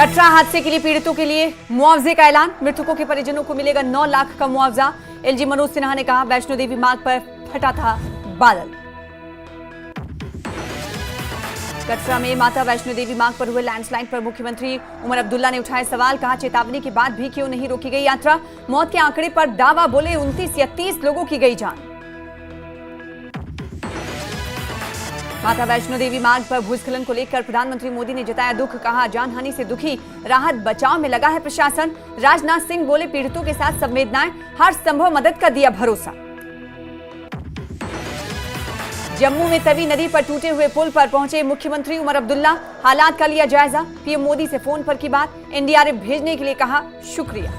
कटरा हादसे के लिए पीड़ितों के लिए मुआवजे का ऐलान। मृतकों के परिजनों को मिलेगा 9 लाख का मुआवजा। एलजी मनोज सिन्हा ने कहा, वैष्णो देवी मार्ग पर फटा था बादल। कटरा में माता वैष्णो देवी मार्ग पर हुए लैंडस्लाइड पर मुख्यमंत्री उमर अब्दुल्ला ने उठाए सवाल। कहा, चेतावनी के बाद भी क्यों नहीं रोकी गई यात्रा। मौत के आंकड़े पर दावा, बोले 29 या 30 लोगों की गई जान। माता वैष्णो देवी मार्ग पर भूस्खलन को लेकर प्रधानमंत्री मोदी ने जताया दुख। कहा, जानहानि से दुखी, राहत बचाव में लगा है प्रशासन। राजनाथ सिंह बोले, पीड़ितों के साथ संवेदनाएं, हर संभव मदद का दिया भरोसा। जम्मू में तवी नदी पर टूटे हुए पुल पर पहुंचे मुख्यमंत्री उमर अब्दुल्ला। हालात का लिया जायजा। पीएम मोदी से फोन पर की बात। एनडीआरएफ भेजने के लिए कहा शुक्रिया।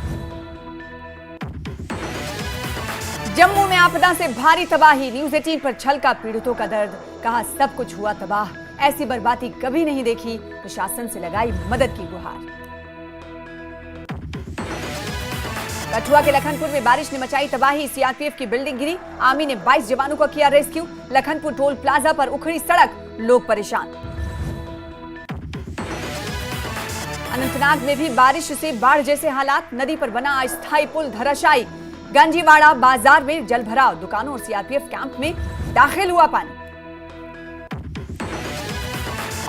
जम्मू में आपदा से भारी तबाही। न्यूज 18 पर छलका पीड़ितों का दर्द। कहा, सब कुछ हुआ तबाह, ऐसी बर्बादी कभी नहीं देखी। प्रशासन से लगाई मदद की गुहार। कठुआ के लखनपुर में बारिश ने मचाई तबाही। सीआरपीएफ की बिल्डिंग गिरी। आर्मी ने 22 जवानों का किया रेस्क्यू। लखनपुर टोल प्लाजा पर उखड़ी सड़क, लोग परेशान। अनंतनाग में भी बारिश से बाढ़ जैसे हालात। नदी पर बना अस्थायी पुल धराशायी। गंजीवाड़ा बाजार में जलभराव। दुकानों और सीआरपीएफ कैंप में दाखिल हुआ पानी।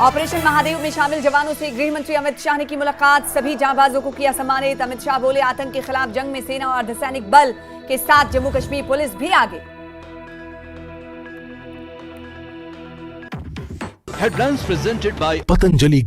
ऑपरेशन महादेव में शामिल जवानों से गृह मंत्री अमित शाह ने की मुलाकात। सभी जांबाजों को किया सम्मानित। अमित शाह बोले, आतंक के खिलाफ जंग में सेना और अर्धसैनिक बल के साथ जम्मू कश्मीर पुलिस भी आगे। Headlines presented by Patanjali